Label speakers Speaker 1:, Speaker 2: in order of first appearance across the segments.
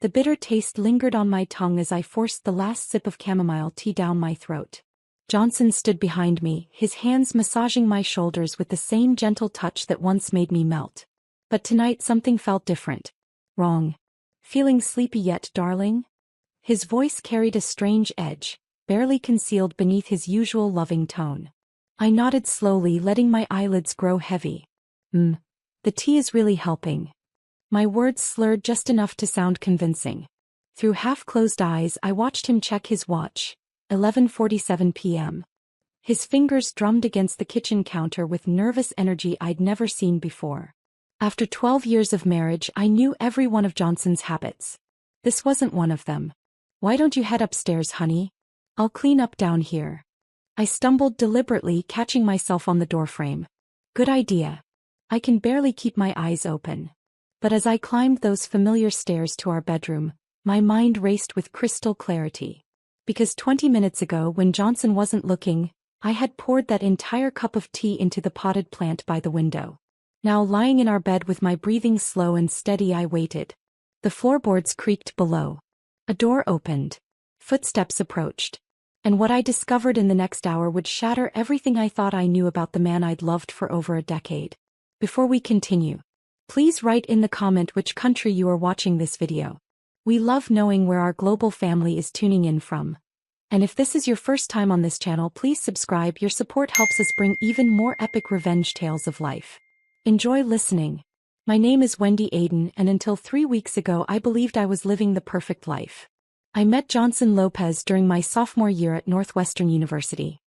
Speaker 1: The bitter taste lingered on my tongue as I forced the last sip of chamomile tea down my throat. Johnson stood behind me, his hands massaging my shoulders with the same gentle touch that once made me melt. But tonight something felt different. Wrong. Feeling sleepy yet, darling? His voice carried a strange edge, barely concealed beneath his usual loving tone. I nodded slowly, letting my eyelids grow heavy. The tea is really helping. My words slurred just enough to sound convincing. Through half-closed eyes I watched him check his watch. 11:47 p.m. His fingers drummed against the kitchen counter with nervous energy I'd never seen before. After 12 years of marriage, I knew every one of Johnson's habits. This wasn't one of them. "Why don't you head upstairs, honey? I'll clean up down here." I stumbled deliberately, catching myself on the doorframe. Good idea. I can barely keep my eyes open. But as I climbed those familiar stairs to our bedroom, my mind raced with crystal clarity. Because 20 minutes ago, when Johnson wasn't looking, I had poured that entire cup of tea into the potted plant by the window. Now lying in our bed with my breathing slow and steady, I waited. The floorboards creaked below. A door opened. Footsteps approached. And what I discovered in the next hour would shatter everything I thought I knew about the man I'd loved for over a decade. Before we continue, please write in the comment which country you are watching this video. We love knowing where our global family is tuning in from. And if this is your first time on this channel, please subscribe. Your support helps us bring even more epic revenge tales of life. Enjoy listening. My name is Wendy Aiden, and until 3 weeks ago I believed I was living the perfect life. I met Johnson Lopez during my sophomore year at Northwestern University.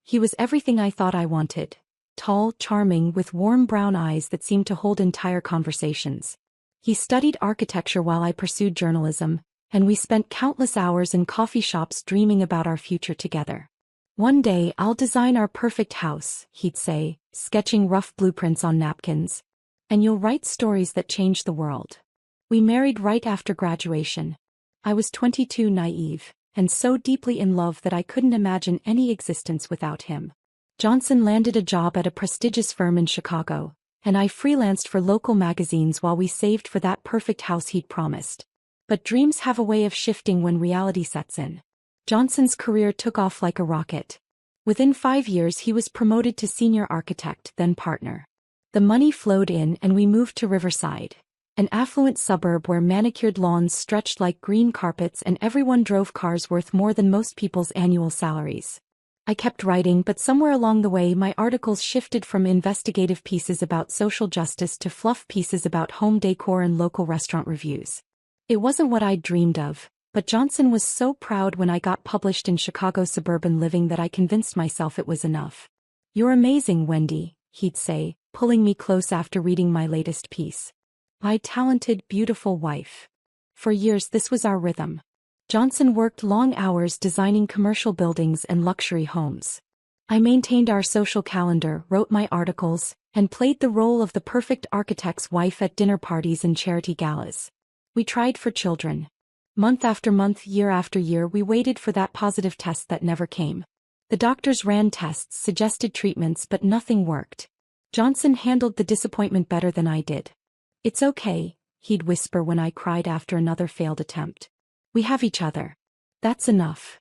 Speaker 1: He was everything I thought I wanted. Tall, charming, with warm brown eyes that seemed to hold entire conversations. He studied architecture while I pursued journalism, and we spent countless hours in coffee shops dreaming about our future together. "One day I'll design our perfect house," he'd say, sketching rough blueprints on napkins. "And you'll write stories that change the world." We married right after graduation. I was 22, naive, and so deeply in love that I couldn't imagine any existence without him. Johnson landed a job at a prestigious firm in Chicago, and I freelanced for local magazines while we saved for that perfect house he'd promised. But dreams have a way of shifting when reality sets in. Johnson's career took off like a rocket. Within 5 years he was promoted to senior architect, then partner. The money flowed in and we moved to Riverside, an affluent suburb where manicured lawns stretched like green carpets and everyone drove cars worth more than most people's annual salaries. I kept writing, but somewhere along the way my articles shifted from investigative pieces about social justice to fluff pieces about home decor and local restaurant reviews. It wasn't what I'd dreamed of, but Johnson was so proud when I got published in Chicago Suburban Living that I convinced myself it was enough. "You're amazing, Wendy," he'd say, pulling me close after reading my latest piece. "My talented, beautiful wife." For years this was our rhythm. Johnson worked long hours designing commercial buildings and luxury homes. I maintained our social calendar, wrote my articles, and played the role of the perfect architect's wife at dinner parties and charity galas. We tried for children. Month after month, year after year, we waited for that positive test that never came. The doctors ran tests, suggested treatments, but nothing worked. Johnson handled the disappointment better than I did. "It's okay," he'd whisper when I cried after another failed attempt. "We have each other. That's enough."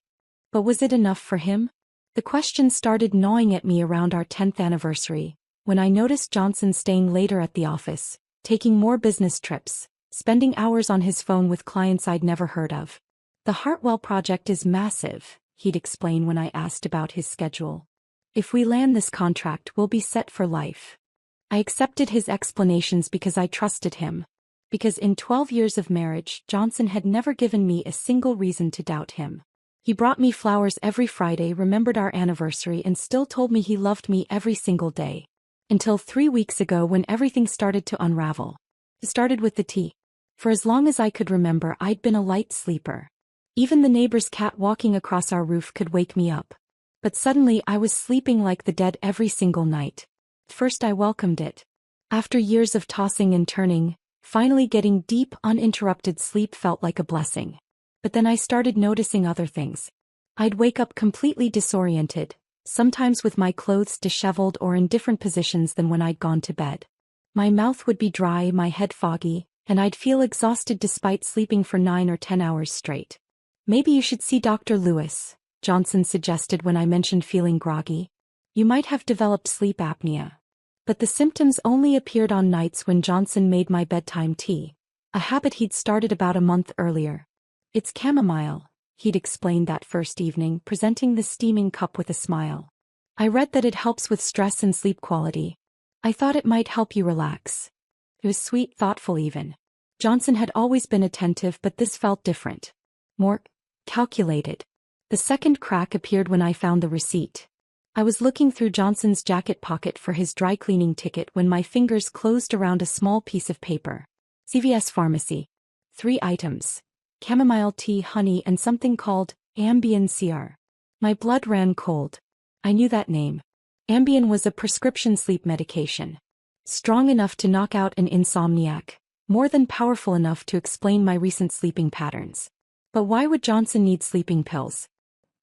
Speaker 1: But was it enough for him? The question started gnawing at me around our 10th anniversary, when I noticed Johnson staying later at the office, taking more business trips, spending hours on his phone with clients I'd never heard of. "The Hartwell project is massive," he'd explain when I asked about his schedule. "If we land this contract, we'll be set for life." I accepted his explanations because I trusted him. Because in 12 years of marriage, Johnson had never given me a single reason to doubt him. He brought me flowers every Friday, remembered our anniversary, and still told me he loved me every single day. Until 3 weeks ago when everything started to unravel. It started with the tea. For as long as I could remember, I'd been a light sleeper. Even the neighbor's cat walking across our roof could wake me up. But suddenly I was sleeping like the dead every single night. First I welcomed it. After years of tossing and turning, finally getting deep, uninterrupted sleep felt like a blessing. But then I started noticing other things. I'd wake up completely disoriented, sometimes with my clothes disheveled or in different positions than when I'd gone to bed. My mouth would be dry, my head foggy, and I'd feel exhausted despite sleeping for 9 or 10 hours straight. Maybe you should see Dr. Lewis, Johnson suggested when I mentioned feeling groggy. You might have developed sleep apnea. But the symptoms only appeared on nights when Johnson made my bedtime tea, a habit he'd started about a month earlier. It's chamomile, he'd explained that first evening, presenting the steaming cup with a smile. I read that it helps with stress and sleep quality. I thought it might help you relax. It was sweet, thoughtful even. Johnson had always been attentive, but this felt different. More calculated. The second crack appeared when I found the receipt. I was looking through Johnson's jacket pocket for his dry cleaning ticket when my fingers closed around a small piece of paper. CVS Pharmacy. 3 items. Chamomile tea, honey, and something called Ambien CR. My blood ran cold. I knew that name. Ambien was a prescription sleep medication. Strong enough to knock out an insomniac, more than powerful enough to explain my recent sleeping patterns. But why would Johnson need sleeping pills?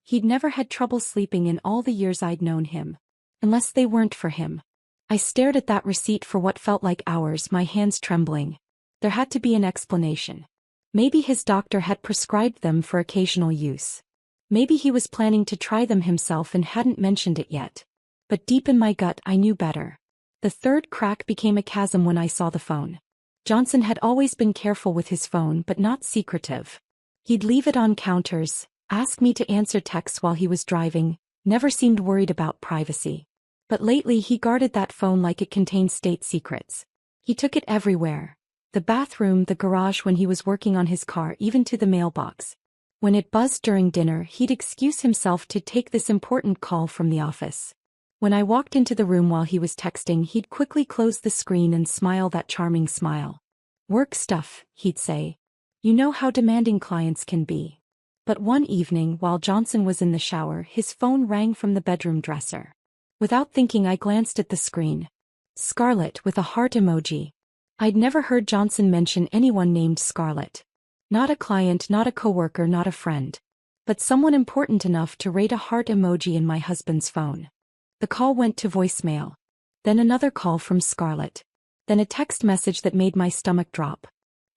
Speaker 1: He'd never had trouble sleeping in all the years I'd known him. Unless they weren't for him. I stared at that receipt for what felt like hours, my hands trembling. There had to be an explanation. Maybe his doctor had prescribed them for occasional use. Maybe he was planning to try them himself and hadn't mentioned it yet. But deep in my gut I knew better. The third crack became a chasm when I saw the phone. Johnson had always been careful with his phone but not secretive. He'd leave it on counters, ask me to answer texts while he was driving, never seemed worried about privacy. But lately he guarded that phone like it contained state secrets. He took it everywhere. The bathroom, the garage when he was working on his car, even to the mailbox. When it buzzed during dinner, he'd excuse himself to take this important call from the office. When I walked into the room while he was texting, he'd quickly close the screen and smile that charming smile. Work stuff, he'd say. You know how demanding clients can be. But one evening, while Johnson was in the shower, his phone rang from the bedroom dresser. Without thinking, I glanced at the screen. Scarlett with a heart emoji. I'd never heard Johnson mention anyone named Scarlett. Not a client, not a coworker, not a friend. But someone important enough to rate a heart emoji in my husband's phone. The call went to voicemail. Then another call from Scarlett. Then a text message that made my stomach drop.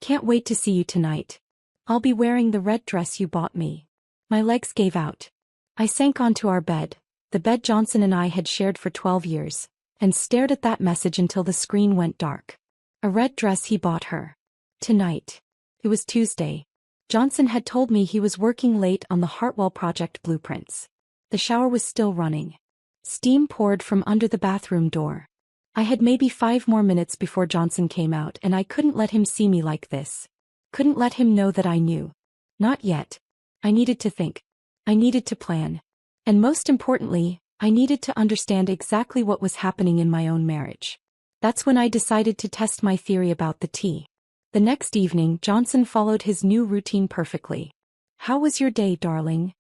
Speaker 1: Can't wait to see you tonight. I'll be wearing the red dress you bought me. My legs gave out. I sank onto our bed, the bed Johnson and I had shared for 12 years, and stared at that message until the screen went dark. A red dress he bought her. Tonight. It was Tuesday. Johnson had told me he was working late on the Hartwell project blueprints. The shower was still running. Steam poured from under the bathroom door. I had maybe 5 more minutes before Johnson came out, and I couldn't let him see me like this. Couldn't let him know that I knew. Not yet. I needed to think. I needed to plan. And most importantly, I needed to understand exactly what was happening in my own marriage. That's when I decided to test my theory about the tea. The next evening, Johnson followed his new routine perfectly. How was your day, darling?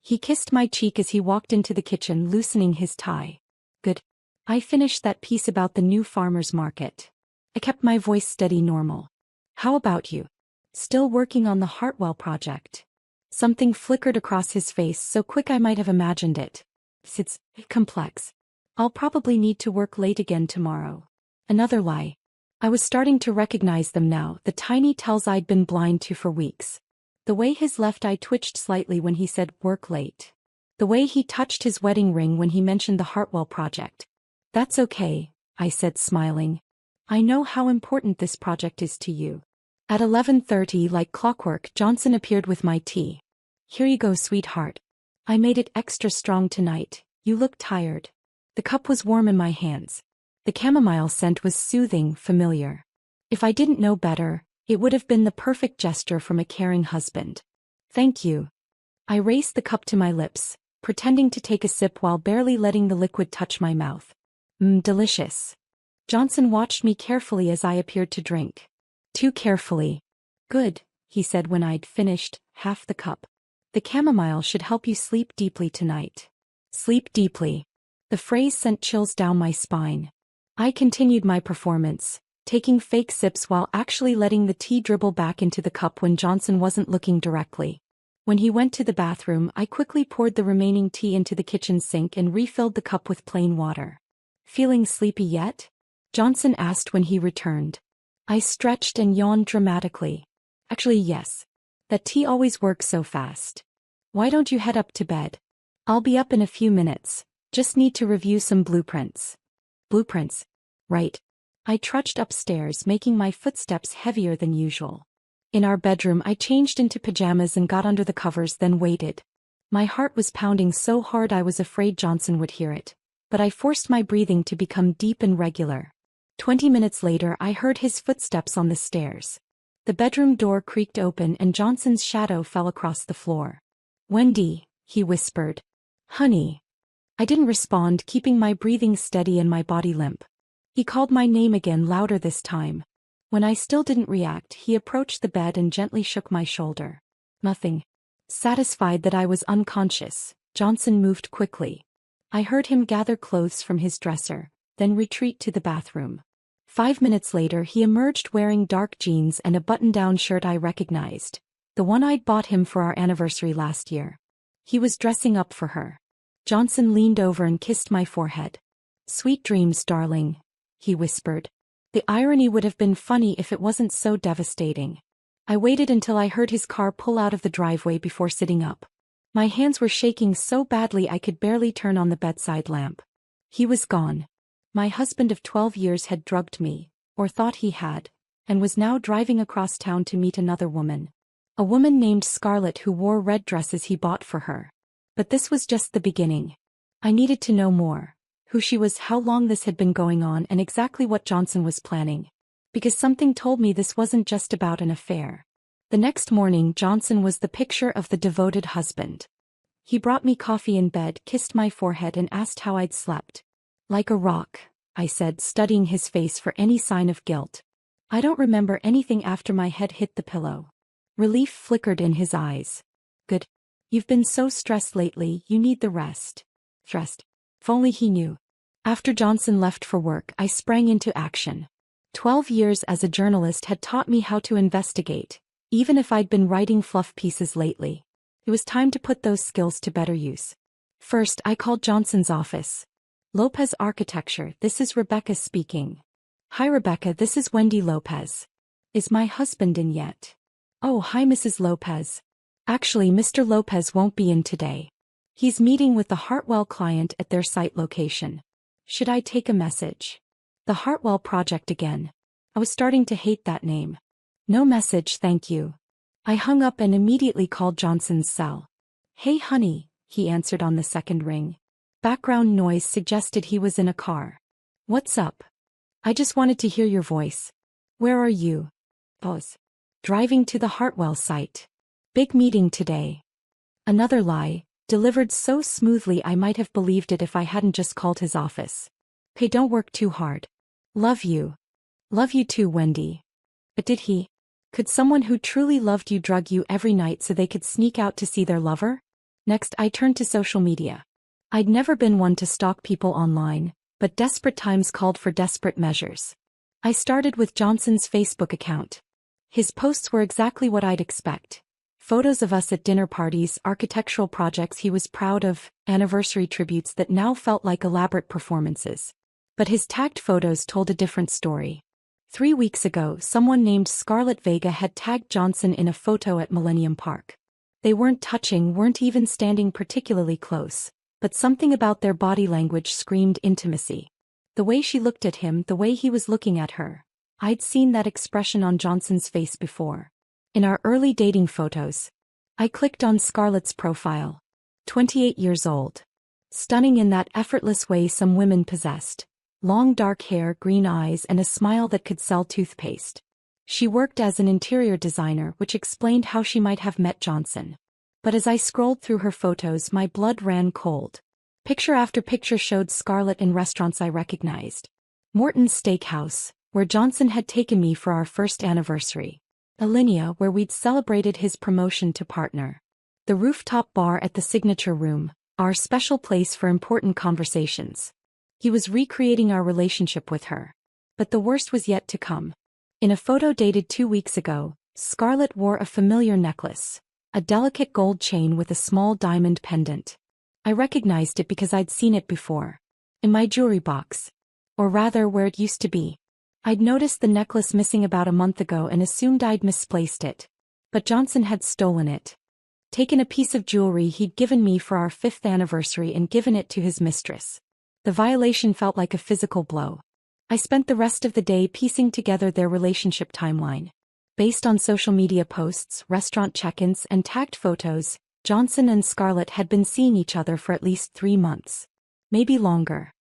Speaker 1: He kissed my cheek as he walked into the kitchen, loosening his tie. Good. I finished that piece about the new farmer's market. I kept my voice steady, normal. How about you? Still working on the Hartwell project? Something flickered across his face, so quick I might have imagined it. It's complex. I'll probably need to work late again tomorrow. Another lie. I was starting to recognize them now, the tiny tells I'd been blind to for weeks. The way his left eye twitched slightly when he said work late. The way he touched his wedding ring when he mentioned the Hartwell project. That's okay, I said, smiling. I know how important this project is to you. At 11:30, like clockwork, Johnson appeared with my tea. Here you go, sweetheart. I made it extra strong tonight. You look tired. The cup was warm in my hands. The chamomile scent was soothing, familiar. If I didn't know better, it would have been the perfect gesture from a caring husband. Thank you. I raised the cup to my lips, pretending to take a sip while barely letting the liquid touch my mouth. Delicious. Johnson watched me carefully as I appeared to drink. Too carefully. Good, he said when I'd finished half the cup. The chamomile should help you sleep deeply tonight. Sleep deeply. The phrase sent chills down my spine. I continued my performance, taking fake sips while actually letting the tea dribble back into the cup when Johnson wasn't looking directly. When he went to the bathroom, I quickly poured the remaining tea into the kitchen sink and refilled the cup with plain water. Feeling sleepy yet? Johnson asked when he returned. I stretched and yawned dramatically. Actually, yes. That tea always works so fast. Why don't you head up to bed? I'll be up in a few minutes. Just need to review some blueprints. Blueprints. Right. I trudged upstairs, making my footsteps heavier than usual. In our bedroom, I changed into pajamas and got under the covers, then waited. My heart was pounding so hard I was afraid Johnson would hear it, but I forced my breathing to become deep and regular. 20 minutes later, I heard his footsteps on the stairs. The bedroom door creaked open and Johnson's shadow fell across the floor. "Wendy," he whispered. "Honey." I didn't respond, keeping my breathing steady and my body limp. He called my name again, louder this time. When I still didn't react, he approached the bed and gently shook my shoulder. Nothing. Satisfied that I was unconscious, Johnson moved quickly. I heard him gather clothes from his dresser, then retreat to the bathroom. 5 minutes later, he emerged wearing dark jeans and a button-down shirt I recognized, the one I'd bought him for our anniversary last year. He was dressing up for her. Johnson leaned over and kissed my forehead. "Sweet dreams, darling," he whispered. The irony would have been funny if it wasn't so devastating. I waited until I heard his car pull out of the driveway before sitting up. My hands were shaking so badly I could barely turn on the bedside lamp. He was gone. My husband of 12 years had drugged me, or thought he had, and was now driving across town to meet another woman. A woman named Scarlett who wore red dresses he bought for her. But this was just the beginning. I needed to know more. Who she was, how long this had been going on, and exactly what Johnson was planning. Because something told me this wasn't just about an affair. The next morning, Johnson was the picture of the devoted husband. He brought me coffee in bed, kissed my forehead and asked how I'd slept. "Like a rock," I said, studying his face for any sign of guilt. "I don't remember anything after my head hit the pillow." Relief flickered in his eyes. "Good. You've been so stressed lately, you need the rest." Stressed. If only he knew. After Johnson left for work, I sprang into action. 12 years as a journalist had taught me how to investigate, even if I'd been writing fluff pieces lately. It was time to put those skills to better use. First, I called Johnson's office. "Lopez Architecture, this is Rebecca speaking." "Hi Rebecca, this is Wendy Lopez. Is my husband in yet?" "Oh, hi Mrs. Lopez. Actually, Mr. Lopez won't be in today. He's meeting with the Hartwell client at their site location. Should I take a message?" The Hartwell project again. I was starting to hate that name. "No message, thank you." I hung up and immediately called Johnson's cell. "Hey honey," he answered on the second ring. Background noise suggested he was in a car. "What's up?" "I just wanted to hear your voice." "Where are you?" "Pause. Driving to the Hartwell site. Big meeting today." Another lie, delivered so smoothly I might have believed it if I hadn't just called his office. "Hey, don't work too hard. Love you." "Love you too, Wendy." But did he? Could someone who truly loved you drug you every night so they could sneak out to see their lover? Next, I turned to social media. I'd never been one to stalk people online, but desperate times called for desperate measures. I started with Johnson's Facebook account. His posts were exactly what I'd expect. Photos of us at dinner parties, architectural projects he was proud of, anniversary tributes that now felt like elaborate performances. But his tagged photos told a different story. 3 weeks ago, someone named Scarlett Vega had tagged Johnson in a photo at Millennium Park. They weren't touching, weren't even standing particularly close, but something about their body language screamed intimacy. The way she looked at him, the way he was looking at her. I'd seen that expression on Johnson's face before. In our early dating photos. I clicked on Scarlett's profile. 28 years old. Stunning in that effortless way some women possessed. Long dark hair, green eyes, and a smile that could sell toothpaste. She worked as an interior designer, which explained how she might have met Johnson. But as I scrolled through her photos, my blood ran cold. Picture after picture showed Scarlett in restaurants I recognized. Morton's Steakhouse, where Johnson had taken me for our first anniversary. Alinea, where we'd celebrated his promotion to partner. The rooftop bar at the Signature Room, our special place for important conversations. He was recreating our relationship with her. But the worst was yet to come. In a photo dated 2 weeks ago, Scarlett wore a familiar necklace, a delicate gold chain with a small diamond pendant. I recognized it because I'd seen it before. In my jewelry box. Or rather, where it used to be. I'd noticed the necklace missing about a month ago and assumed I'd misplaced it. But Johnson had stolen it. Taken a piece of jewelry he'd given me for our 5th anniversary and given it to his mistress. The violation felt like a physical blow. I spent the rest of the day piecing together their relationship timeline. Based on social media posts, restaurant check-ins, and tagged photos, Johnson and Scarlett had been seeing each other for at least 3 months. Maybe longer.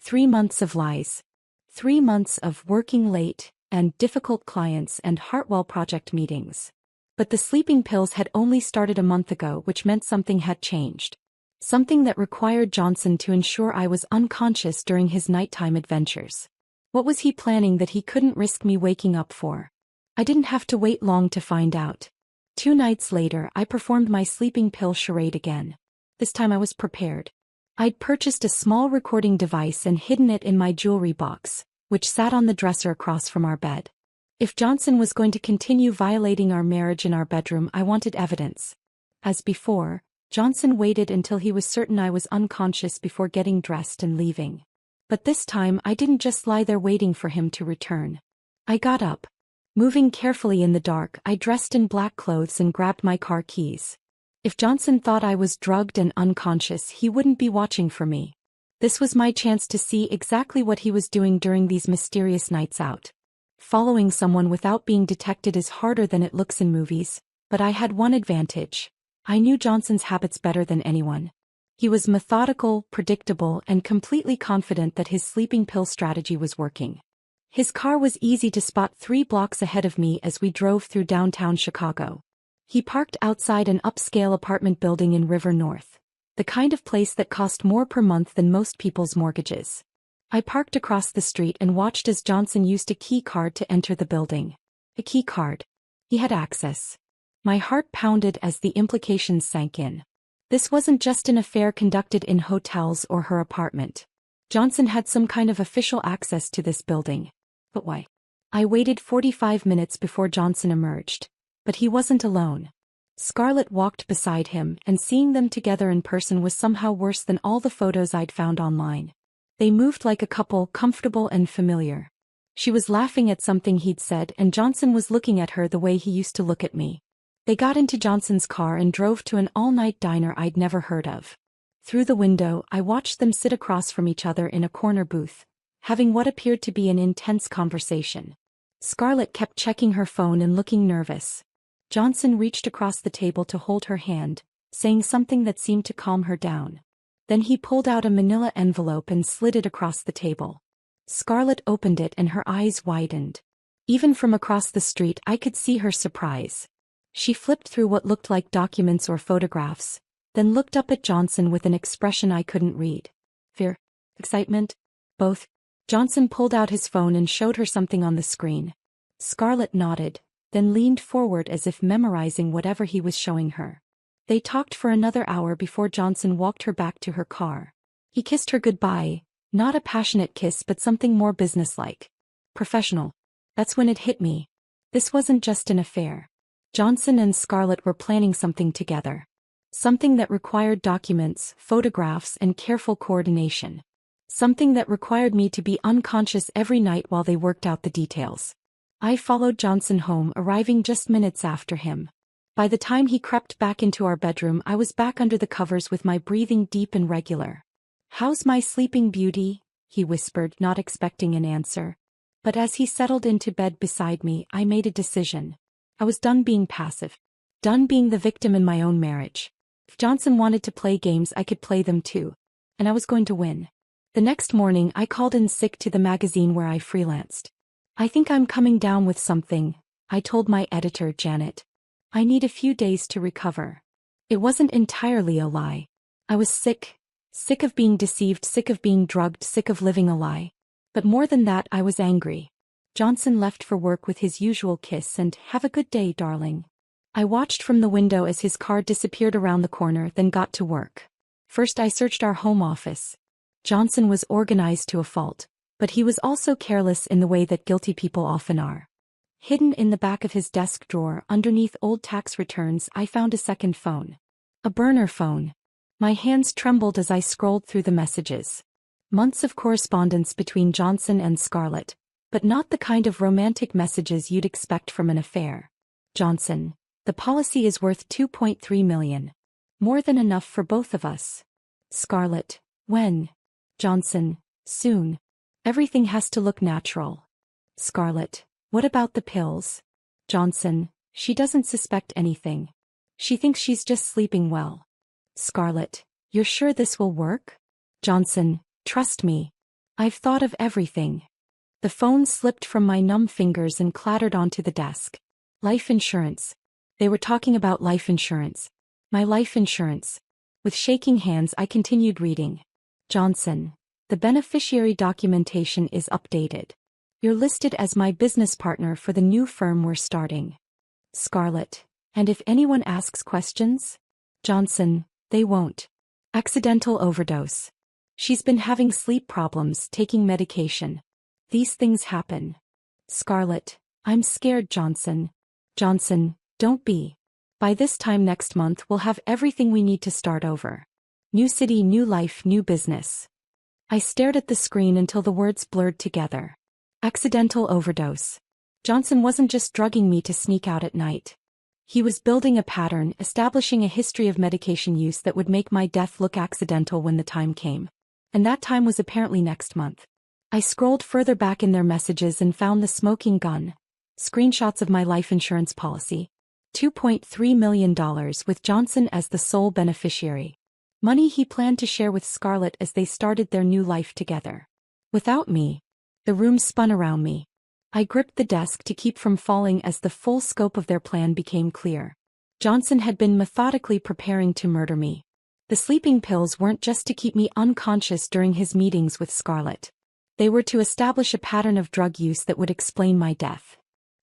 Speaker 1: 3 months of lies. 3 months of working late, and difficult clients and Hartwell project meetings. But the sleeping pills had only started a month ago, which meant something had changed. Something that required Johnson to ensure I was unconscious during his nighttime adventures. What was he planning that he couldn't risk me waking up for? I didn't have to wait long to find out. 2 nights later, I performed my sleeping pill charade again. This time I was prepared. I'd purchased a small recording device and hidden it in my jewelry box, which sat on the dresser across from our bed. If Johnson was going to continue violating our marriage in our bedroom, I wanted evidence. As before, Johnson waited until he was certain I was unconscious before getting dressed and leaving. But this time I didn't just lie there waiting for him to return. I got up. Moving carefully in the dark, I dressed in black clothes and grabbed my car keys. If Johnson thought I was drugged and unconscious, he wouldn't be watching for me. This was my chance to see exactly what he was doing during these mysterious nights out. Following someone without being detected is harder than it looks in movies, but I had one advantage. I knew Johnson's habits better than anyone. He was methodical, predictable, and completely confident that his sleeping pill strategy was working. His car was easy to spot 3 blocks ahead of me as we drove through downtown Chicago. He parked outside an upscale apartment building in River North, the kind of place that cost more per month than most people's mortgages. I parked across the street and watched as Johnson used a key card to enter the building. A key card. He had access. My heart pounded as the implications sank in. This wasn't just an affair conducted in hotels or her apartment. Johnson had some kind of official access to this building. But why? I waited 45 minutes before Johnson emerged. But he wasn't alone. Scarlett walked beside him, and seeing them together in person was somehow worse than all the photos I'd found online. They moved like a couple, comfortable and familiar. She was laughing at something he'd said, and Johnson was looking at her the way he used to look at me. They got into Johnson's car and drove to an all-night diner I'd never heard of. Through the window, I watched them sit across from each other in a corner booth, having what appeared to be an intense conversation. Scarlett kept checking her phone and looking nervous. Johnson reached across the table to hold her hand, saying something that seemed to calm her down. Then he pulled out a manila envelope and slid it across the table. Scarlett opened it and her eyes widened. Even from across the street I could see her surprise. She flipped through what looked like documents or photographs, then looked up at Johnson with an expression I couldn't read. Fear? Excitement? Both? Johnson pulled out his phone and showed her something on the screen. Scarlett nodded, then leaned forward as if memorizing whatever he was showing her. They talked for another hour before Johnson walked her back to her car. He kissed her goodbye, not a passionate kiss but something more businesslike. Professional. That's when it hit me. This wasn't just an affair. Johnson and Scarlett were planning something together. Something that required documents, photographs, and careful coordination. Something that required me to be unconscious every night while they worked out the details. I followed Johnson home, arriving just minutes after him. By the time he crept back into our bedroom, I was back under the covers with my breathing deep and regular. "How's my sleeping beauty?" he whispered, not expecting an answer. But as he settled into bed beside me, I made a decision. I was done being passive. Done being the victim in my own marriage. If Johnson wanted to play games, I could play them too. And I was going to win. The next morning, I called in sick to the magazine where I freelanced. "I think I'm coming down with something," I told my editor, Janet. "I need a few days to recover." It wasn't entirely a lie. I was sick. Sick of being deceived, sick of being drugged, sick of living a lie. But more than that, I was angry. Johnson left for work with his usual kiss and "Have a good day, darling." I watched from the window as his car disappeared around the corner, then got to work. First I searched our home office. Johnson was organized to a fault, but he was also careless in the way that guilty people often are. Hidden in the back of his desk drawer, underneath old tax returns, I found a second phone. A burner phone. My hands trembled as I scrolled through the messages. Months of correspondence between Johnson and Scarlett, But not the kind of romantic messages you'd expect from an affair. Johnson, the policy is worth $2.3 million. More than enough for both of us. Scarlett, when? Johnson, soon. Everything has to look natural. Scarlett, what about the pills? Johnson, she doesn't suspect anything. She thinks she's just sleeping well. Scarlett, you're sure this will work? Johnson, trust me. I've thought of everything. The phone slipped from my numb fingers and clattered onto the desk. Life insurance. They were talking about life insurance. My life insurance. With shaking hands I continued reading. Johnson, the beneficiary documentation is updated. You're listed as my business partner for the new firm we're starting. Scarlett, and if anyone asks questions? Johnson, they won't. Accidental overdose. She's been having sleep problems, taking medication. These things happen. Scarlett, I'm scared, Johnson. Johnson, don't be. By this time next month we'll have everything we need to start over. New city, new life, new business. I stared at the screen until the words blurred together. Accidental overdose. Johnson wasn't just drugging me to sneak out at night. He was building a pattern, establishing a history of medication use that would make my death look accidental when the time came. And that time was apparently next month. I scrolled further back in their messages and found the smoking gun. Screenshots of my life insurance policy. $2.3 million with Johnson as the sole beneficiary. Money he planned to share with Scarlett as they started their new life together. Without me. The room spun around me. I gripped the desk to keep from falling as the full scope of their plan became clear. Johnson had been methodically preparing to murder me. The sleeping pills weren't just to keep me unconscious during his meetings with Scarlett. They were to establish a pattern of drug use that would explain my death.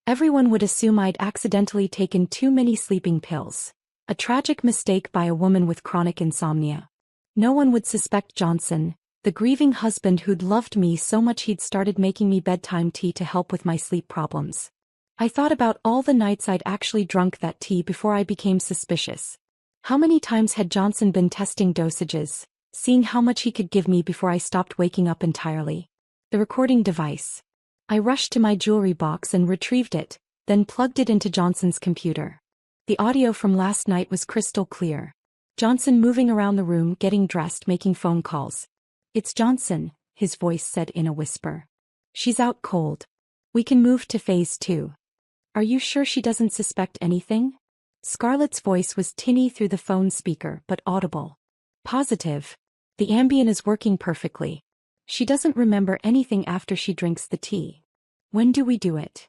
Speaker 1: Everyone would assume I'd accidentally taken too many sleeping pills. A tragic mistake by a woman with chronic insomnia. No one would suspect Johnson, the grieving husband who'd loved me so much he'd started making me bedtime tea to help with my sleep problems. I thought about all the nights I'd actually drunk that tea before I became suspicious. How many times had Johnson been testing dosages, seeing how much he could give me before I stopped waking up entirely? The recording device. I rushed to my jewelry box and retrieved it, then plugged it into Johnson's computer. The audio from last night was crystal clear. Johnson moving around the room, getting dressed, making phone calls. It's Johnson, his voice said in a whisper. She's out cold. We can move to phase 2. Are you sure she doesn't suspect anything? Scarlett's voice was tinny through the phone speaker, but audible. Positive. The Ambien is working perfectly. She doesn't remember anything after she drinks the tea. When do we do it?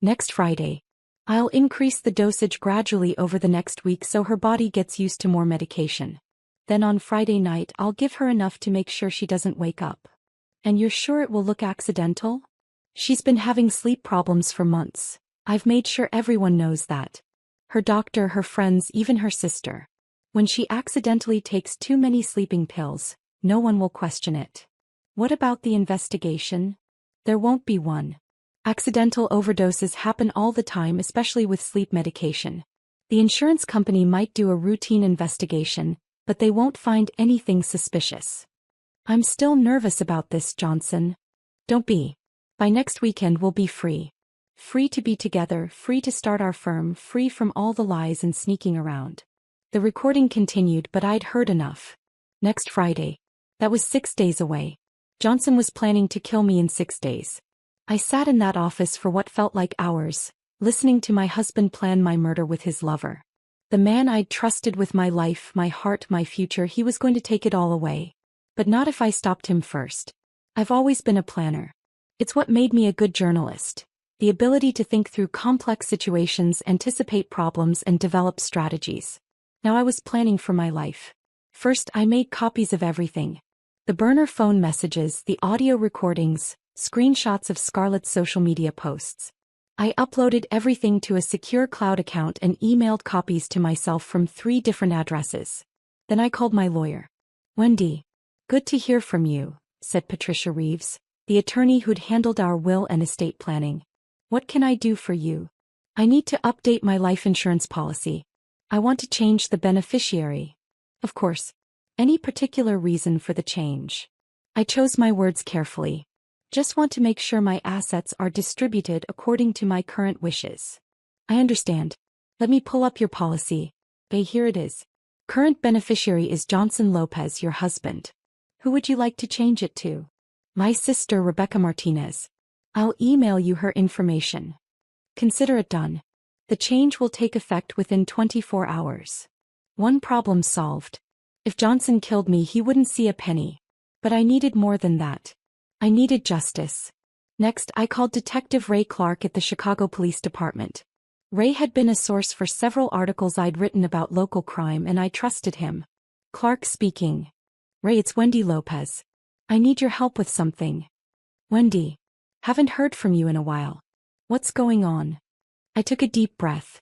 Speaker 1: Next Friday. I'll increase the dosage gradually over the next week so her body gets used to more medication. Then on Friday night I'll give her enough to make sure she doesn't wake up. And you're sure it will look accidental? She's been having sleep problems for months. I've made sure everyone knows that. Her doctor, her friends, even her sister. When she accidentally takes too many sleeping pills, no one will question it. What about the investigation? There won't be one. Accidental overdoses happen all the time, especially with sleep medication. The insurance company might do a routine investigation, but they won't find anything suspicious. I'm still nervous about this, Johnson. Don't be. By next weekend we'll be free. Free to be together, free to start our firm, free from all the lies and sneaking around. The recording continued, but I'd heard enough. Next Friday. That was 6 days away. Johnson was planning to kill me in 6 days. I sat in that office for what felt like hours, listening to my husband plan my murder with his lover. The man I'd trusted with my life, my heart, my future, he was going to take it all away. But not if I stopped him first. I've always been a planner. It's what made me a good journalist. The ability to think through complex situations, anticipate problems, and develop strategies. Now I was planning for my life. First, I made copies of everything. The burner phone messages, the audio recordings, screenshots of Scarlett's social media posts. I uploaded everything to a secure cloud account and emailed copies to myself from 3 different addresses. Then I called my lawyer. Wendy. Good to hear from you, said Patricia Reeves, the attorney who'd handled our will and estate planning. What can I do for you? I need to update my life insurance policy. I want to change the beneficiary. Of course. Any particular reason for the change? I chose my words carefully. Just want to make sure my assets are distributed according to my current wishes. I understand. Let me pull up your policy. Okay, here it is. Current beneficiary is Johnson Lopez, your husband. Who would you like to change it to? My sister Rebecca Martinez. I'll email you her information. Consider it done. The change will take effect within 24 hours. One problem solved. If Johnson killed me, he wouldn't see a penny. But I needed more than that. I needed justice. Next, I called Detective Ray Clark at the Chicago Police Department. Ray had been a source for several articles I'd written about local crime, and I trusted him. Clark speaking. Ray, it's Wendy Lopez. I need your help with something. Wendy. Haven't heard from you in a while. What's going on? I took a deep breath.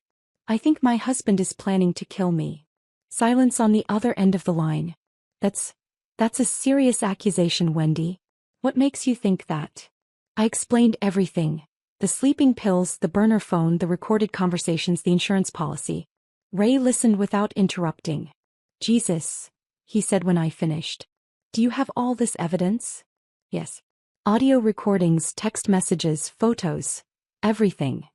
Speaker 1: I think my husband is planning to kill me. Silence on the other end of the line. That's a serious accusation, Wendy. What makes you think that? I explained everything. The sleeping pills, the burner phone, the recorded conversations, the insurance policy. Ray listened without interrupting. Jesus, he said when I finished. Do you have all this evidence? Yes. Audio recordings, text messages, photos. Everything.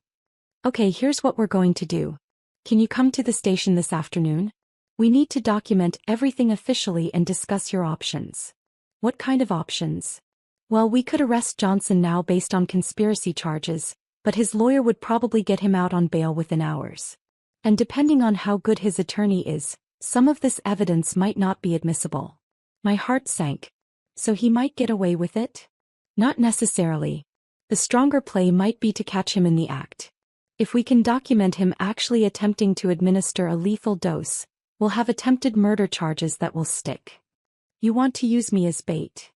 Speaker 1: Okay, here's what we're going to do. Can you come to the station this afternoon? We need to document everything officially and discuss your options. What kind of options? Well, we could arrest Johnson now based on conspiracy charges, but his lawyer would probably get him out on bail within hours. And depending on how good his attorney is, some of this evidence might not be admissible. My heart sank. So he might get away with it? Not necessarily. The stronger play might be to catch him in the act. If we can document him actually attempting to administer a lethal dose, we'll have attempted murder charges that will stick. You want to use me as bait?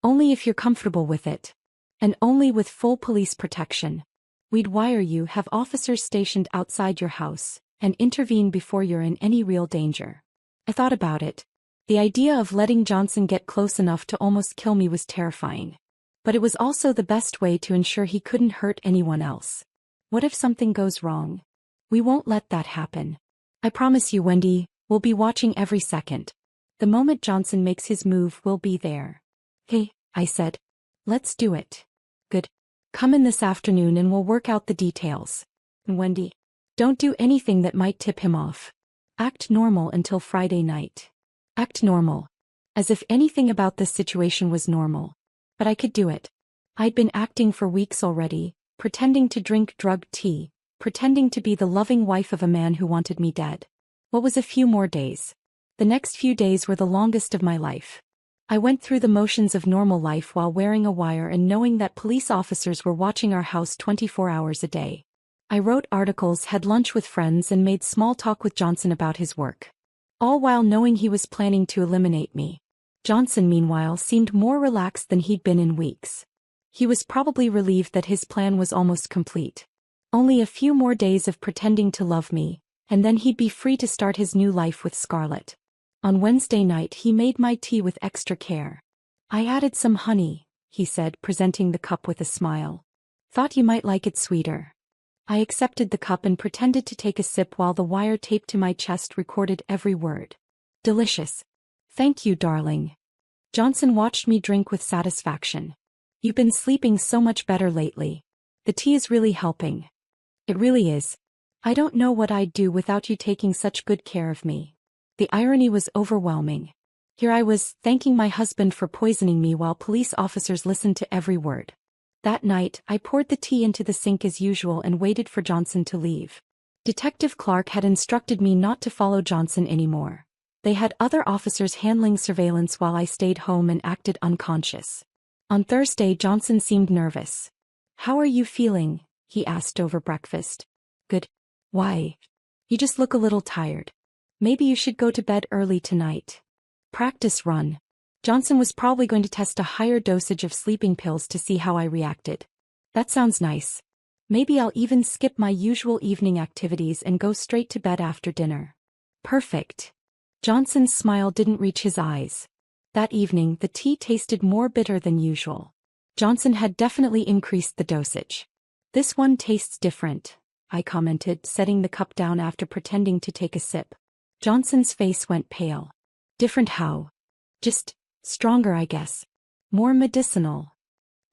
Speaker 1: Only if you're comfortable with it. And only with full police protection. We'd wire you, have officers stationed outside your house, and intervene before you're in any real danger. I thought about it. The idea of letting Johnson get close enough to almost kill me was terrifying. But it was also the best way to ensure he couldn't hurt anyone else. What if something goes wrong? We won't let that happen. I promise you, Wendy, we'll be watching every second. The moment Johnson makes his move, we'll be there. Hey, I said. Let's do it. Good. Come in this afternoon and we'll work out the details. Wendy, don't do anything that might tip him off. Act normal until Friday night. Act normal. As if anything about this situation was normal. But I could do it. I'd been acting for weeks already, pretending to drink drugged tea, pretending to be the loving wife of a man who wanted me dead. What was a few more days? The next few days were the longest of my life. I went through the motions of normal life while wearing a wire and knowing that police officers were watching our house 24 hours a day. I wrote articles, had lunch with friends, and made small talk with Johnson about his work. All while knowing he was planning to eliminate me. Johnson, meanwhile, seemed more relaxed than he'd been in weeks. He was probably relieved that his plan was almost complete. Only a few more days of pretending to love me, and then he'd be free to start his new life with Scarlett. On Wednesday night he made my tea with extra care. I added some honey, he said, presenting the cup with a smile. Thought you might like it sweeter. I accepted the cup and pretended to take a sip while the wire taped to my chest recorded every word. Delicious. Thank you, darling. Johnson watched me drink with satisfaction. You've been sleeping so much better lately. The tea is really helping. It really is. I don't know what I'd do without you taking such good care of me. The irony was overwhelming. Here I was, thanking my husband for poisoning me while police officers listened to every word. That night, I poured the tea into the sink as usual and waited for Johnson to leave. Detective Clark had instructed me not to follow Johnson anymore. They had other officers handling surveillance while I stayed home and acted unconscious. On Thursday, Johnson seemed nervous. How are you feeling? He asked over breakfast. Good. Why? You just look a little tired. Maybe you should go to bed early tonight. Practice run. Johnson was probably going to test a higher dosage of sleeping pills to see how I reacted. That sounds nice. Maybe I'll even skip my usual evening activities and go straight to bed after dinner. Perfect. Johnson's smile didn't reach his eyes. That evening, the tea tasted more bitter than usual. Johnson had definitely increased the dosage. This one tastes different, I commented, setting the cup down after pretending to take a sip. Johnson's face went pale. Different how? Just stronger, I guess. More medicinal.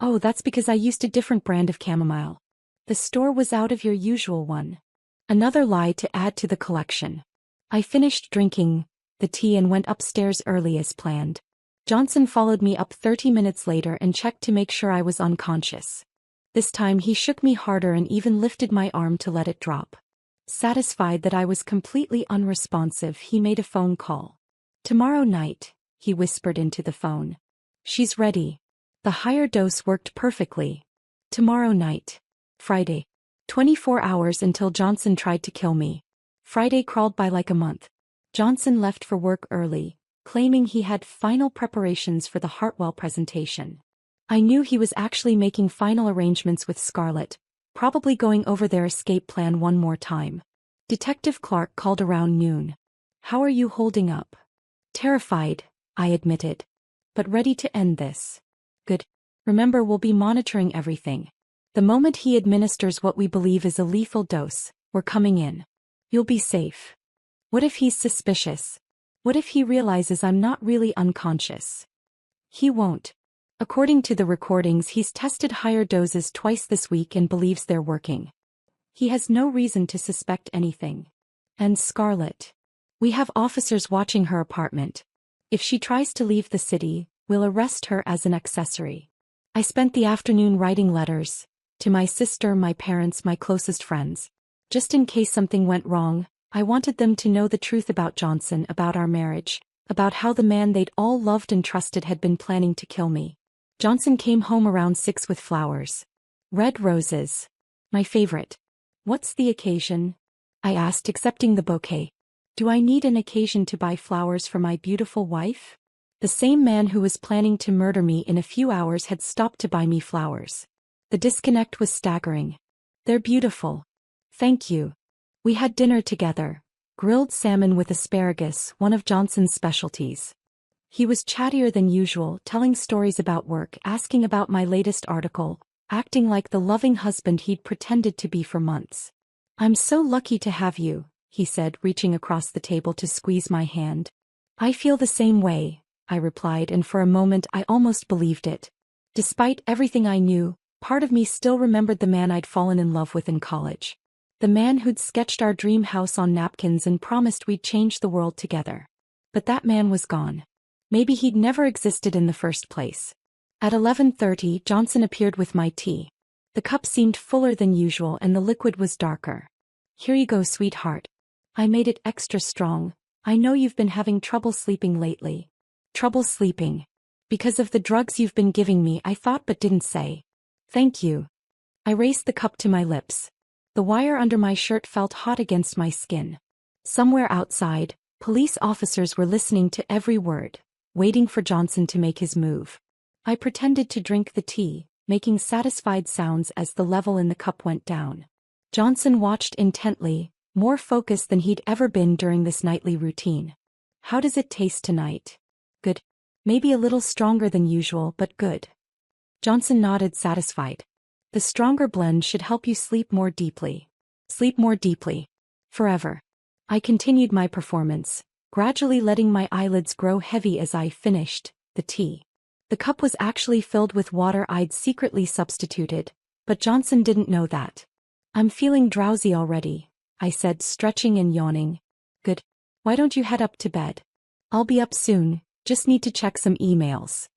Speaker 1: Oh, that's because I used a different brand of chamomile. The store was out of your usual one. Another lie to add to the collection. I finished drinking the tea and went upstairs early as planned. Johnson followed me up 30 minutes later and checked to make sure I was unconscious. This time he shook me harder and even lifted my arm to let it drop. Satisfied that I was completely unresponsive, he made a phone call. Tomorrow night, he whispered into the phone. She's ready. The higher dose worked perfectly. Tomorrow night. Friday. 24 hours until Johnson tried to kill me. Friday crawled by like a month. Johnson left for work early, claiming he had final preparations for the Hartwell presentation. I knew he was actually making final arrangements with Scarlett, probably going over their escape plan one more time. Detective Clark called around noon. How are you holding up? Terrified, I admitted. But ready to end this. Good. Remember, we'll be monitoring everything. The moment he administers what we believe is a lethal dose, we're coming in. You'll be safe. What if he's suspicious? What if he realizes I'm not really unconscious? He won't. According to the recordings, he's tested higher doses twice this week and believes they're working. He has no reason to suspect anything. And Scarlett. We have officers watching her apartment. If she tries to leave the city, we'll arrest her as an accessory. I spent the afternoon writing letters to my sister, my parents, my closest friends. Just in case something went wrong, I wanted them to know the truth about Johnson, about our marriage, about how the man they'd all loved and trusted had been planning to kill me. Johnson came home around 6 with flowers. Red roses. My favorite. What's the occasion? I asked, accepting the bouquet. Do I need an occasion to buy flowers for my beautiful wife? The same man who was planning to murder me in a few hours had stopped to buy me flowers. The disconnect was staggering. They're beautiful. Thank you. We had dinner together. Grilled salmon with asparagus, one of Johnson's specialties. He was chattier than usual, telling stories about work, asking about my latest article, acting like the loving husband he'd pretended to be for months. I'm so lucky to have you, he said, reaching across the table to squeeze my hand. I feel the same way, I replied, and for a moment I almost believed it. Despite everything I knew, part of me still remembered the man I'd fallen in love with in college. The man who'd sketched our dream house on napkins and promised we'd change the world together. But that man was gone. Maybe he'd never existed in the first place. At 11:30, Johnson appeared with my tea. The cup seemed fuller than usual and the liquid was darker. Here you go, sweetheart. I made it extra strong. I know you've been having trouble sleeping lately. Trouble sleeping. Because of the drugs you've been giving me, I thought but didn't say. Thank you. I raised the cup to my lips. The wire under my shirt felt hot against my skin. Somewhere outside, police officers were listening to every word, waiting for Johnson to make his move. I pretended to drink the tea, making satisfied sounds as the level in the cup went down. Johnson watched intently, more focused than he'd ever been during this nightly routine. How does it taste tonight? Good. Maybe a little stronger than usual, but good. Johnson nodded, satisfied. The stronger blend should help you sleep more deeply. Sleep more deeply. Forever. I continued my performance, gradually letting my eyelids grow heavy as I finished the tea. The cup was actually filled with water I'd secretly substituted, but Johnson didn't know that. I'm feeling drowsy already, I said, stretching and yawning. Good. Why don't you head up to bed? I'll be up soon, just need to check some emails.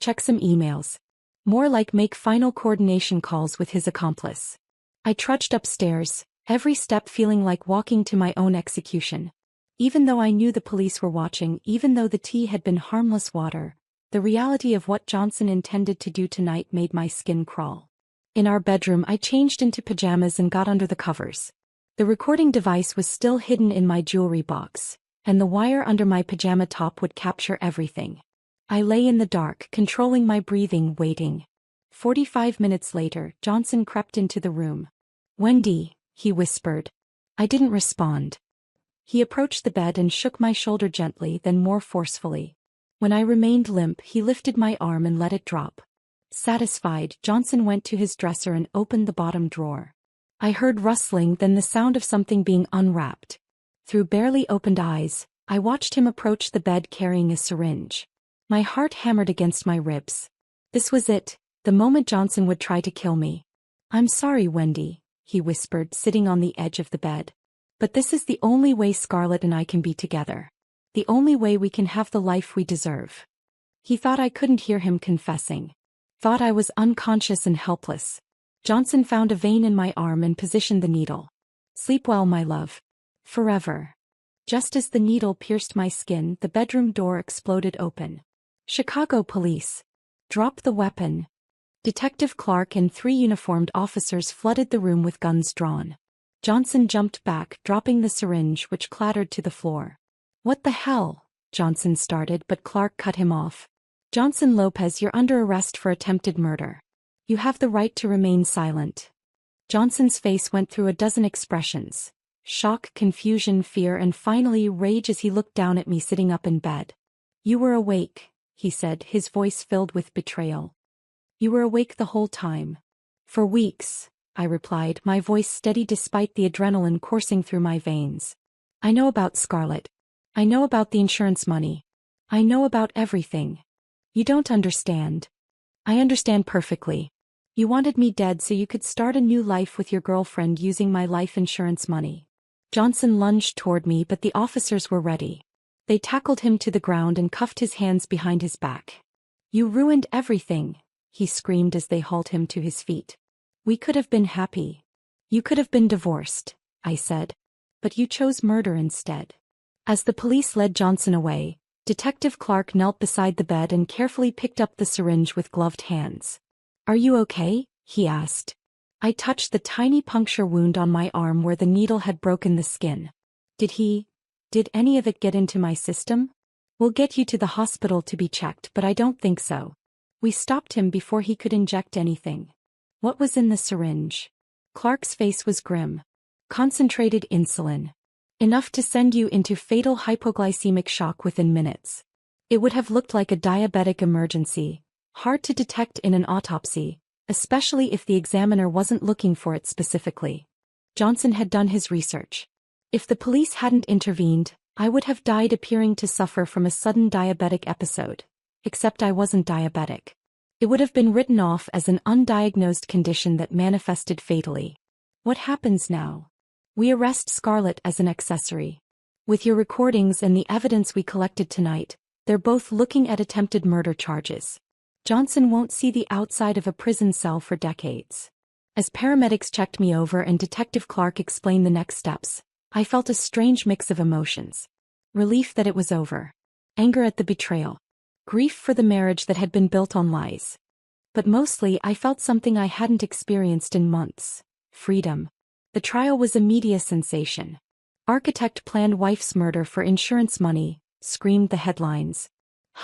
Speaker 1: Check some emails. More like make final coordination calls with his accomplice. I trudged upstairs, every step feeling like walking to my own execution. Even though I knew the police were watching, even though the tea had been harmless water, the reality of what Johnson intended to do tonight made my skin crawl. In our bedroom, I changed into pajamas and got under the covers. The recording device was still hidden in my jewelry box, and the wire under my pajama top would capture everything. I lay in the dark, controlling my breathing, waiting. 45 minutes later, Johnson crept into the room. Wendy, he whispered. I didn't respond. He approached the bed and shook my shoulder gently, then more forcefully. When I remained limp, he lifted my arm and let it drop. Satisfied, Johnson went to his dresser and opened the bottom drawer. I heard rustling, then the sound of something being unwrapped. Through barely opened eyes, I watched him approach the bed carrying a syringe. My heart hammered against my ribs. This was it, The moment Johnson would try to kill me. "I'm sorry, Wendy," he whispered, sitting on the edge of the bed. "But this is the only way Scarlett and I can be together. The only way we can have the life we deserve." He thought I couldn't hear him confessing. Thought I was unconscious and helpless. Johnson found a vein in my arm and positioned the needle. "Sleep well, my love. Forever." Just as the needle pierced my skin, the bedroom door exploded open. "Chicago police. Drop the weapon." Detective Clark and 3 uniformed officers flooded the room with guns drawn. Johnson jumped back, dropping the syringe, which clattered to the floor. "What the hell?" Johnson started, but Clark cut him off. "Johnson Lopez, you're under arrest for attempted murder. You have the right to remain silent." Johnson's face went through a dozen expressions: shock, confusion, fear, and finally rage as he looked down at me sitting up in bed. "You were awake," he said, his voice filled with betrayal. "You were awake the whole time." "For weeks," I replied, my voice steady despite the adrenaline coursing through my veins. "I know about Scarlett. I know about the insurance money. I know about everything. You don't understand." "I understand perfectly. You wanted me dead so you could start a new life with your girlfriend using my life insurance money." Johnson lunged toward me, but the officers were ready. They tackled him to the ground and cuffed his hands behind his back. "You ruined everything," he screamed as they hauled him to his feet. "We could have been happy. You could have been divorced," I said. "But you chose murder instead." As the police led Johnson away, Detective Clark knelt beside the bed and carefully picked up the syringe with gloved hands. "Are you okay?" he asked. I touched the tiny puncture wound on my arm where the needle had broken the skin. Did any of it get into my system?" "We'll get you to the hospital to be checked, but I don't think so. We stopped him before he could inject anything." "What was in the syringe?" Clark's face was grim. "Concentrated insulin. Enough to send you into fatal hypoglycemic shock within minutes. It would have looked like a diabetic emergency, hard to detect in an autopsy, especially if the examiner wasn't looking for it specifically." Johnson had done his research. "If the police hadn't intervened, I would have died appearing to suffer from a sudden diabetic episode. Except I wasn't diabetic. It would have been written off as an undiagnosed condition that manifested fatally." "What happens now?" "We arrest Scarlett as an accessory. With your recordings and the evidence we collected tonight, they're both looking at attempted murder charges. Johnson won't see the outside of a prison cell for decades." As paramedics checked me over and Detective Clark explained the next steps, I felt a strange mix of emotions. Relief that it was over. Anger at the betrayal. Grief for the marriage that had been built on lies. But mostly I felt something I hadn't experienced in months: freedom. The trial was a media sensation. "Architect planned wife's murder for insurance money," screamed the headlines.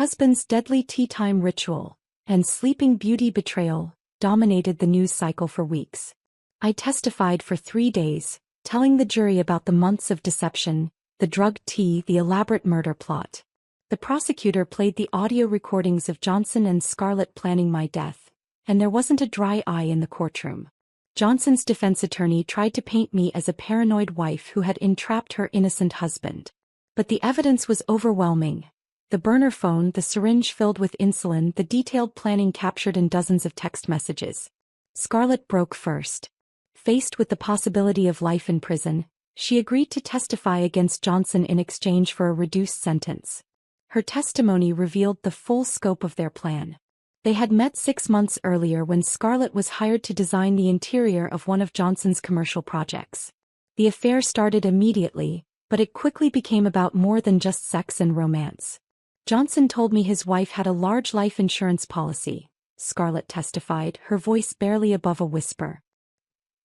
Speaker 1: "Husband's deadly tea time ritual," and "Sleeping Beauty betrayal," dominated the news cycle for weeks. I testified for 3 days, telling the jury about the months of deception, the drugged tea, the elaborate murder plot. The prosecutor played the audio recordings of Johnson and Scarlett planning my death, and there wasn't a dry eye in the courtroom. Johnson's defense attorney tried to paint me as a paranoid wife who had entrapped her innocent husband. But the evidence was overwhelming. The burner phone, the syringe filled with insulin, the detailed planning captured in dozens of text messages. Scarlett broke first. Faced with the possibility of life in prison, she agreed to testify against Johnson in exchange for a reduced sentence. Her testimony revealed the full scope of their plan. They had met 6 months earlier when Scarlett was hired to design the interior of one of Johnson's commercial projects. The affair started immediately, but it quickly became about more than just sex and romance. Johnson told me his wife had a large life insurance policy, Scarlett testified, her voice barely above a whisper.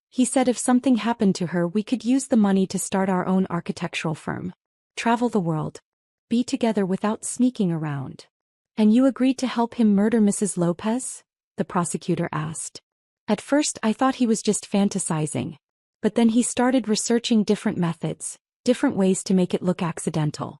Speaker 1: "He said if something happened to her we could use the money to start our own architectural firm. Travel the world. Be together without sneaking around." "And you agreed to help him murder Mrs. Lopez?" the prosecutor asked. At first I thought he was just fantasizing. But then he started researching different methods, different ways to make it look accidental.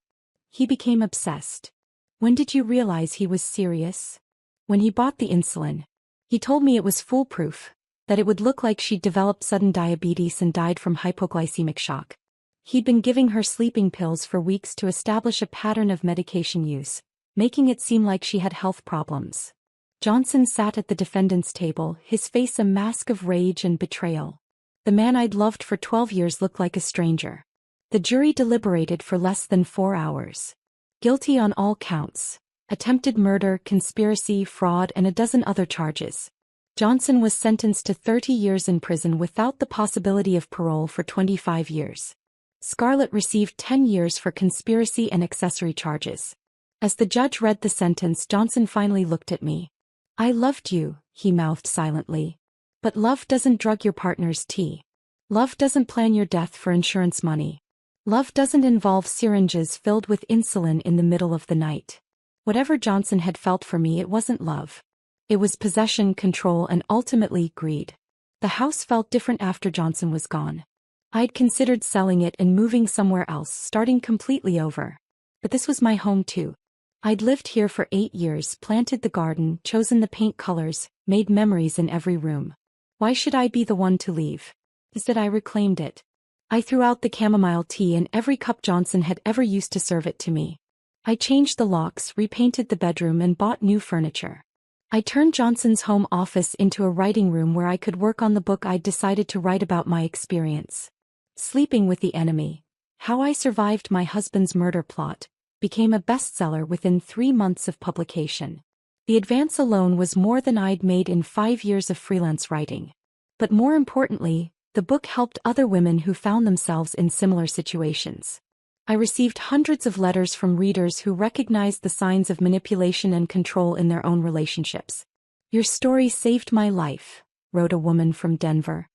Speaker 1: He became obsessed. "When did you realize he was serious?" "When he bought the insulin. He told me it was foolproof, that it would look like she'd developed sudden diabetes and died from hypoglycemic shock. He'd been giving her sleeping pills for weeks to establish a pattern of medication use, making it seem like she had health problems. Johnson sat at the defendant's table, his face a mask of rage and betrayal. The man I'd loved for 12 years looked like a stranger. The jury deliberated for less than 4 hours. Guilty on all counts. Attempted murder, conspiracy, fraud, and a dozen other charges. Johnson was sentenced to 30 years in prison without the possibility of parole for 25 years. Scarlett received 10 years for conspiracy and accessory charges. As the judge read the sentence, Johnson finally looked at me. "I loved you," he mouthed silently. "But love doesn't drug your partner's tea. Love doesn't plan your death for insurance money. Love doesn't involve syringes filled with insulin in the middle of the night." Whatever Johnson had felt for me, it wasn't love. It was possession, control, and ultimately greed. The house felt different after Johnson was gone. I'd considered selling it and moving somewhere else, starting completely over. But this was my home too. I'd lived here for 8 years, planted the garden, chosen the paint colors, made memories in every room. Why should I be the one to leave? Instead, I reclaimed it. I threw out the chamomile tea and every cup Johnson had ever used to serve it to me. I changed the locks, repainted the bedroom, and bought new furniture. I turned Johnson's home office into a writing room where I could work on the book I'd decided to write about my experience. Sleeping with the Enemy, How I Survived My Husband's Murder Plot, became a bestseller within 3 months of publication. The advance alone was more than I'd made in 5 years of freelance writing. But more importantly, the book helped other women who found themselves in similar situations. I received hundreds of letters from readers who recognized the signs of manipulation and control in their own relationships. "Your story saved my life," wrote a woman from Denver.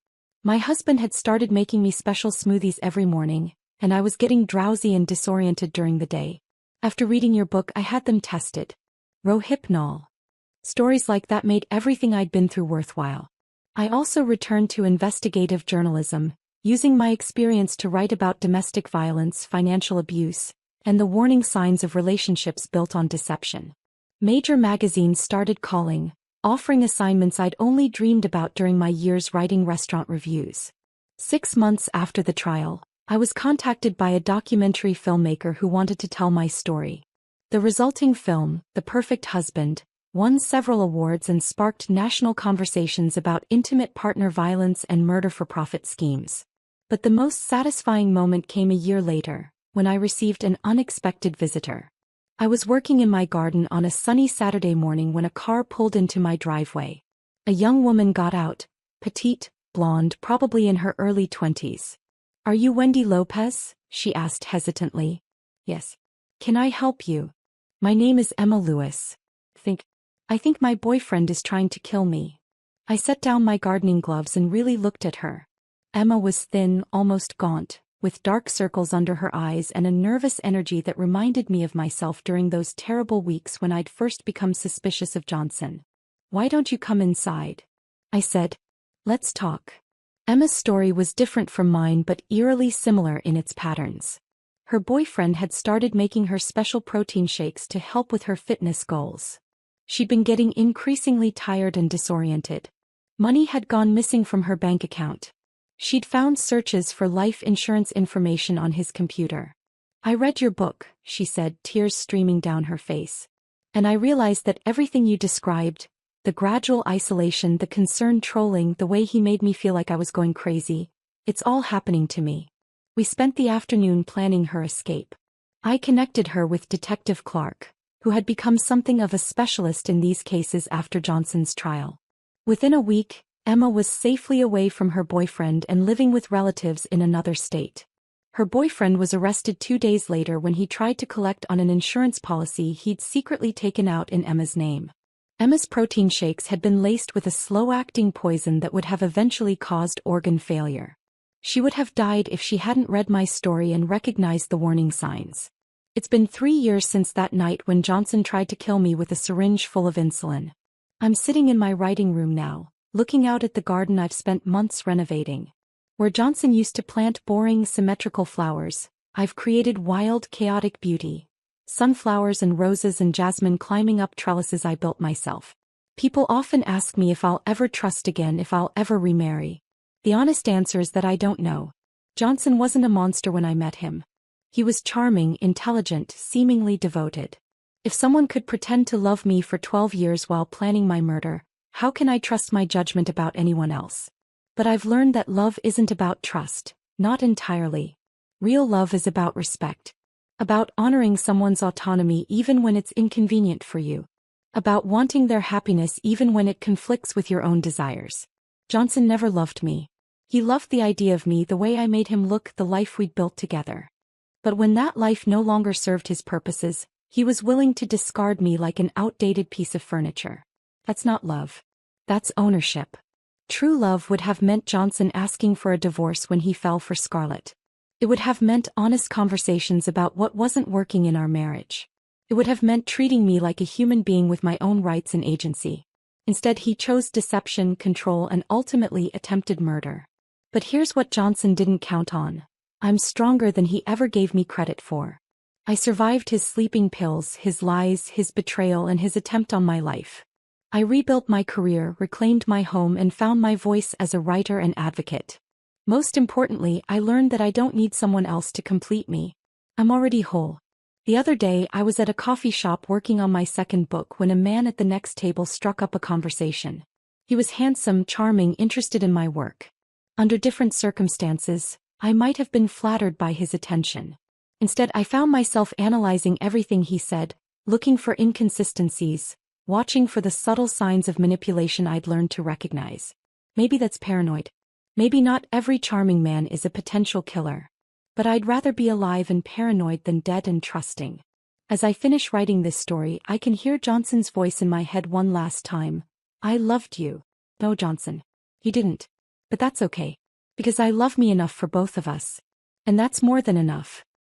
Speaker 1: "My husband had started making me special smoothies every morning, and I was getting drowsy and disoriented during the day. After reading your book, I had them tested. Rohypnol." Stories like that made everything I'd been through worthwhile. I also returned to investigative journalism, using my experience to write about domestic violence, financial abuse, and the warning signs of relationships built on deception. Major magazines started calling, offering assignments I'd only dreamed about during my years writing restaurant reviews. 6 months after the trial, I was contacted by a documentary filmmaker who wanted to tell my story. The resulting film, The Perfect Husband, won several awards and sparked national conversations about intimate partner violence and murder-for-profit schemes. But the most satisfying moment came a year later, when I received an unexpected visitor. I was working in my garden on a sunny Saturday morning when a car pulled into my driveway. A young woman got out, petite, blonde, probably in her early 20s. "Are you Wendy Lopez?" she asked hesitantly. "Yes. Can I help you?" "My name is Emma Lewis. I think my boyfriend is trying to kill me." I set down my gardening gloves and really looked at her. Emma was thin, almost gaunt, with dark circles under her eyes and a nervous energy that reminded me of myself during those terrible weeks when I'd first become suspicious of Johnson. "Why don't you come inside?" I said. "Let's talk." Emma's story was different from mine but eerily similar in its patterns. Her boyfriend had started making her special protein shakes to help with her fitness goals. She'd been getting increasingly tired and disoriented. Money had gone missing from her bank account. She'd found searches for life insurance information on his computer. "I read your book," she said, tears streaming down her face. "And I realized that everything you described, the gradual isolation, the concerned trolling, the way he made me feel like I was going crazy, it's all happening to me." We spent the afternoon planning her escape. I connected her with Detective Clark, who had become something of a specialist in these cases after Johnson's trial. Within a week, Emma was safely away from her boyfriend and living with relatives in another state. Her boyfriend was arrested 2 days later when he tried to collect on an insurance policy he'd secretly taken out in Emma's name. Emma's protein shakes had been laced with a slow-acting poison that would have eventually caused organ failure. She would have died if she hadn't read my story and recognized the warning signs. It's been 3 years since that night when Johnson tried to kill me with a syringe full of insulin. I'm sitting in my writing room now, looking out at the garden I've spent months renovating. Where Johnson used to plant boring, symmetrical flowers, I've created wild, chaotic beauty. Sunflowers and roses and jasmine climbing up trellises I built myself. People often ask me if I'll ever trust again, if I'll ever remarry. The honest answer is that I don't know. Johnson wasn't a monster when I met him. He was charming, intelligent, seemingly devoted. If someone could pretend to love me for 12 years while planning my murder, how can I trust my judgment about anyone else? But I've learned that love isn't about trust, not entirely. Real love is about respect. About honoring someone's autonomy even when it's inconvenient for you. About wanting their happiness even when it conflicts with your own desires. Johnson never loved me. He loved the idea of me the way I made him look, the life we'd built together. But when that life no longer served his purposes, he was willing to discard me like an outdated piece of furniture. That's not love. That's ownership. True love would have meant Johnson asking for a divorce when he fell for Scarlett. It would have meant honest conversations about what wasn't working in our marriage. It would have meant treating me like a human being with my own rights and agency. Instead, he chose deception, control, and ultimately attempted murder. But here's what Johnson didn't count on. I'm stronger than he ever gave me credit for. I survived his sleeping pills, his lies, his betrayal, and his attempt on my life. I rebuilt my career, reclaimed my home, and found my voice as a writer and advocate. Most importantly, I learned that I don't need someone else to complete me. I'm already whole. The other day, I was at a coffee shop working on my second book when a man at the next table struck up a conversation. He was handsome, charming, interested in my work. Under different circumstances, I might have been flattered by his attention. Instead, I found myself analyzing everything he said, looking for inconsistencies, watching for the subtle signs of manipulation I'd learned to recognize. Maybe that's paranoid. Maybe not every charming man is a potential killer. But I'd rather be alive and paranoid than dead and trusting. As I finish writing this story, I can hear Johnson's voice in my head one last time. I loved you. No, Johnson. You didn't. But that's okay. Because I love me enough for both of us. And that's more than enough.